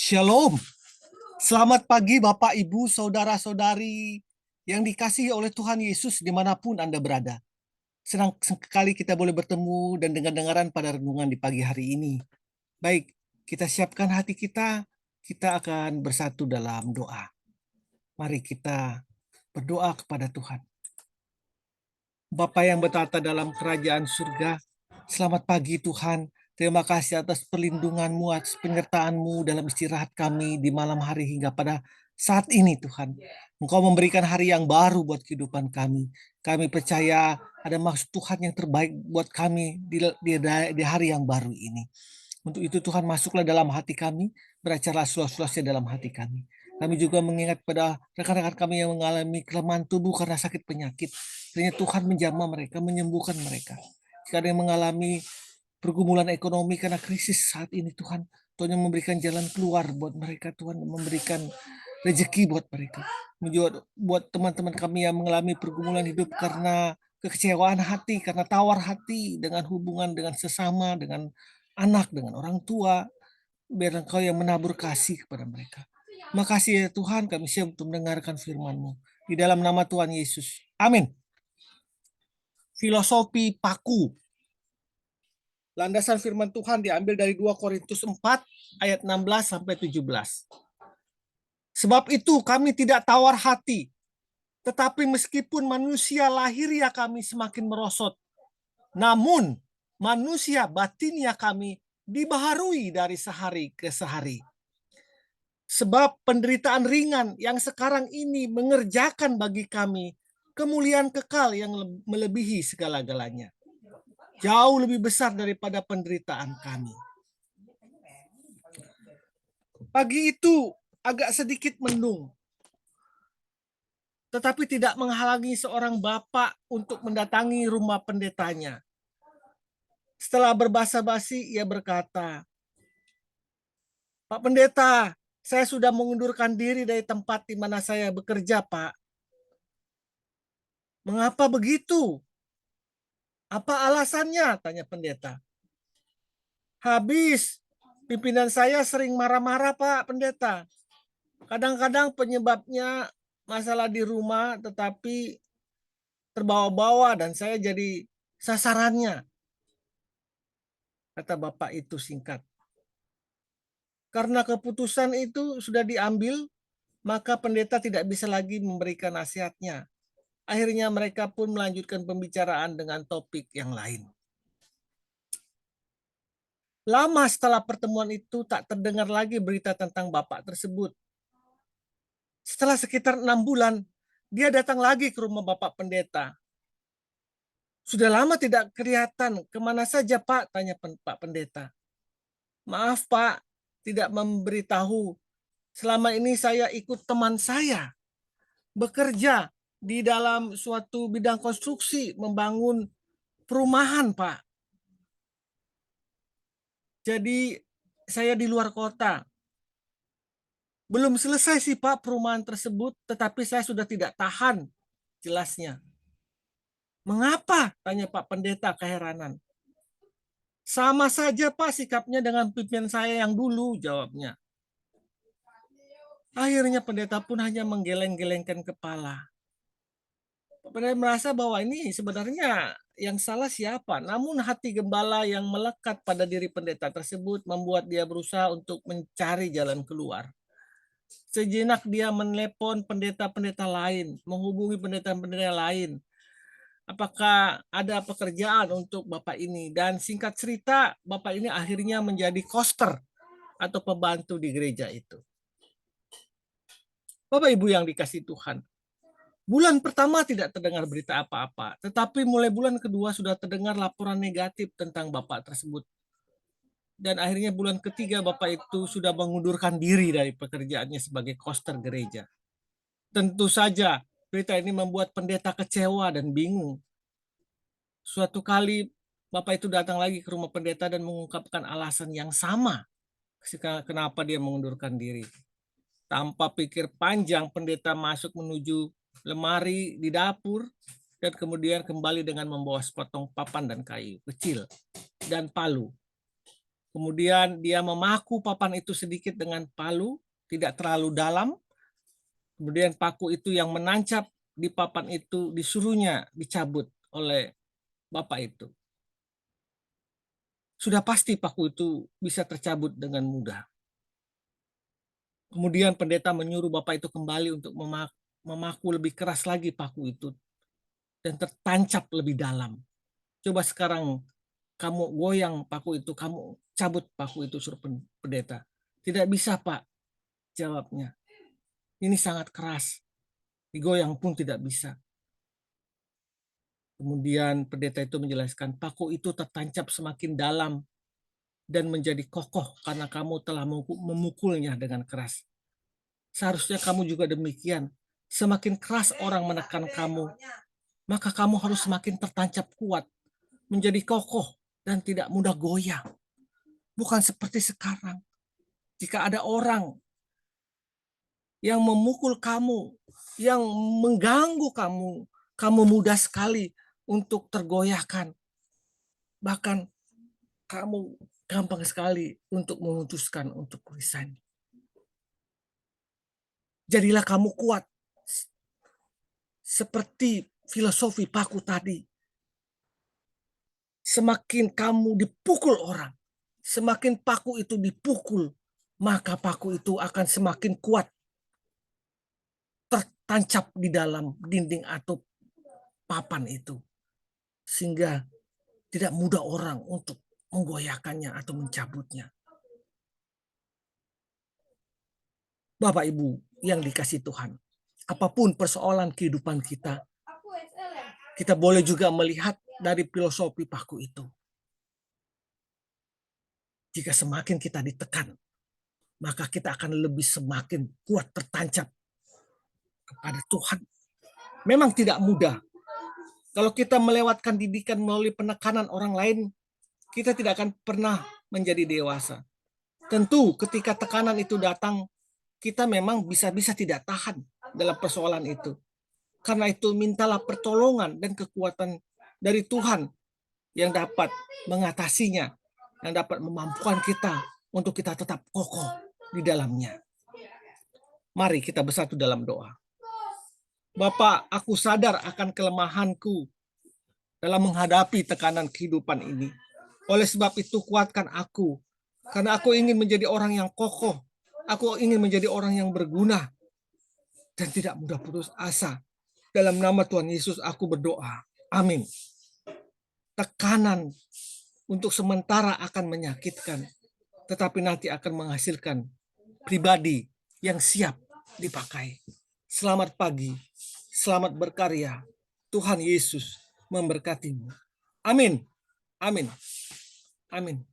Shalom. Selamat pagi Bapak, Ibu, Saudara-saudari yang dikasihi oleh Tuhan Yesus dimanapun Anda berada. Senang sekali kita boleh bertemu dan dengar-dengaran pada renungan di pagi hari ini. Baik, kita siapkan hati kita akan bersatu dalam doa. Mari kita berdoa kepada Tuhan. Bapa yang bertata dalam kerajaan surga, selamat pagi Tuhan. Terima kasih atas perlindungan-Mu, atas penyertaan-Mu dalam istirahat kami di malam hari hingga pada saat ini Tuhan. Engkau memberikan hari yang baru buat kehidupan kami. Kami percaya ada maksud Tuhan yang terbaik buat kami di hari yang baru ini. Untuk itu Tuhan masuklah dalam hati kami, beracara seluas-luasnya dalam hati kami. Kami juga mengingat pada rekan-rekan kami yang mengalami kelemahan tubuh karena sakit penyakit. Kiranya Tuhan menjamah mereka, menyembuhkan mereka. Jika ada yang mengalami pergumulan ekonomi karena krisis saat ini Tuhan, Tuhan yang memberikan jalan keluar buat mereka, Tuhan memberikan rezeki buat mereka. Buat teman-teman kami yang mengalami pergumulan hidup karena kekecewaan hati, karena tawar hati dengan hubungan dengan sesama, dengan anak, dengan orang tua, biar Engkau yang menabur kasih kepada mereka. Makasih ya Tuhan, kami siap untuk mendengarkan firman-Mu. Di dalam nama Tuhan Yesus. Amin. Filosofi paku. Landasan firman Tuhan diambil dari 2 Korintus 4 ayat 16 sampai 17. Sebab itu kami tidak tawar hati, tetapi meskipun manusia lahiriah kami semakin merosot, namun manusia batiniah kami dibaharui dari sehari ke sehari. Sebab penderitaan ringan yang sekarang ini mengerjakan bagi kami kemuliaan kekal yang melebihi segala-galanya. Jauh lebih besar daripada penderitaan kami. Pagi itu agak sedikit mendung, tetapi tidak menghalangi seorang bapak untuk mendatangi rumah pendetanya. Setelah berbasa-basi, ia berkata, "Pak Pendeta, saya sudah mengundurkan diri dari tempat di mana saya bekerja, Pak." "Mengapa begitu? Apa alasannya?" tanya pendeta. "Habis, pimpinan saya sering marah-marah, Pak Pendeta. Kadang-kadang penyebabnya masalah di rumah, tetapi terbawa-bawa dan saya jadi sasarannya," kata bapak itu singkat. Karena keputusan itu sudah diambil, maka pendeta tidak bisa lagi memberikan nasihatnya. Akhirnya mereka pun melanjutkan pembicaraan dengan topik yang lain. Lama setelah pertemuan itu tak terdengar lagi berita tentang bapak tersebut. Setelah sekitar 6 bulan, dia datang lagi ke rumah bapak pendeta. "Sudah lama tidak kelihatan, kemana saja Pak?" tanya Pak Pendeta. "Maaf Pak, tidak memberitahu. Selama ini saya ikut teman saya bekerja di dalam suatu bidang konstruksi, membangun perumahan Pak. Jadi saya di luar kota. Belum selesai sih Pak perumahan tersebut, tetapi saya sudah tidak tahan," jelasnya. "Mengapa?" tanya Pak Pendeta keheranan. "Sama saja Pak sikapnya dengan pimpinan saya yang dulu," jawabnya. Akhirnya pendeta pun hanya menggeleng-gelengkan kepala. Pendeta merasa bahwa ini sebenarnya yang salah siapa. Namun hati gembala yang melekat pada diri pendeta tersebut membuat dia berusaha untuk mencari jalan keluar. Sejenak dia menelepon pendeta-pendeta lain, menghubungi pendeta-pendeta lain. Apakah ada pekerjaan untuk Bapak ini? Dan singkat cerita, Bapak ini akhirnya menjadi koster atau pembantu di gereja itu. Bapak Ibu yang dikasihi Tuhan, bulan pertama tidak terdengar berita apa-apa, tetapi mulai bulan kedua sudah terdengar laporan negatif tentang Bapak tersebut. Dan akhirnya bulan ketiga Bapak itu sudah mengundurkan diri dari pekerjaannya sebagai koster gereja. Tentu saja berita ini membuat pendeta kecewa dan bingung. Suatu kali Bapak itu datang lagi ke rumah pendeta dan mengungkapkan alasan yang sama kenapa dia mengundurkan diri. Tanpa pikir panjang, pendeta masuk menuju lemari di dapur dan kemudian kembali dengan membawa sepotong papan dan kayu kecil dan palu. Kemudian dia memaku papan itu sedikit dengan palu, tidak terlalu dalam. Kemudian paku itu yang menancap di papan itu disuruhnya dicabut oleh bapak itu. Sudah pasti paku itu bisa tercabut dengan mudah. Kemudian pendeta menyuruh bapak itu kembali untuk memaku lebih keras lagi paku itu dan tertancap lebih dalam. Coba sekarang kamu goyang paku itu, kamu cabut paku itu, suruh pendeta. Tidak bisa, Pak, jawabnya. Ini sangat keras. Digoyang pun tidak bisa. Kemudian pendeta itu menjelaskan, paku itu tertancap semakin dalam dan menjadi kokoh karena kamu telah memukulnya dengan keras. Seharusnya kamu juga demikian. Semakin keras orang menekan kamu, maka kamu harus semakin tertancap kuat, menjadi kokoh dan tidak mudah goyang. Bukan seperti sekarang. Jika ada orang yang memukul kamu, yang mengganggu kamu, kamu mudah sekali untuk tergoyahkan. Bahkan kamu gampang sekali untuk memutuskan untuk resign. Jadilah kamu kuat. Seperti filosofi paku tadi. Semakin kamu dipukul orang, semakin paku itu dipukul, maka paku itu akan semakin kuat tertancap di dalam dinding atau papan itu. Sehingga tidak mudah orang untuk menggoyahkannya atau mencabutnya. Bapak Ibu yang dikasih Tuhan, apapun persoalan kehidupan kita, kita boleh juga melihat dari filosofi paku itu. Jika semakin kita ditekan, maka kita akan lebih semakin kuat tertancap kepada Tuhan. Memang tidak mudah. Kalau kita melewatkan didikan melalui penekanan orang lain, kita tidak akan pernah menjadi dewasa. Tentu ketika tekanan itu datang, kita memang bisa-bisa tidak tahan dalam persoalan itu. Karena itu mintalah pertolongan dan kekuatan dari Tuhan yang dapat mengatasinya, yang dapat memampukan kita untuk kita tetap kokoh di dalamnya. Mari kita bersatu dalam doa. Bapa, aku sadar akan kelemahanku dalam menghadapi tekanan kehidupan ini. Oleh sebab itu kuatkan aku, karena aku ingin menjadi orang yang kokoh. Aku ingin menjadi orang yang berguna dan tidak mudah putus asa. Dalam nama Tuhan Yesus aku berdoa. Amin. Tekanan untuk sementara akan menyakitkan, tetapi nanti akan menghasilkan pribadi yang siap dipakai. Selamat pagi, selamat berkarya. Tuhan Yesus memberkatimu. Amin. Amin. Amin.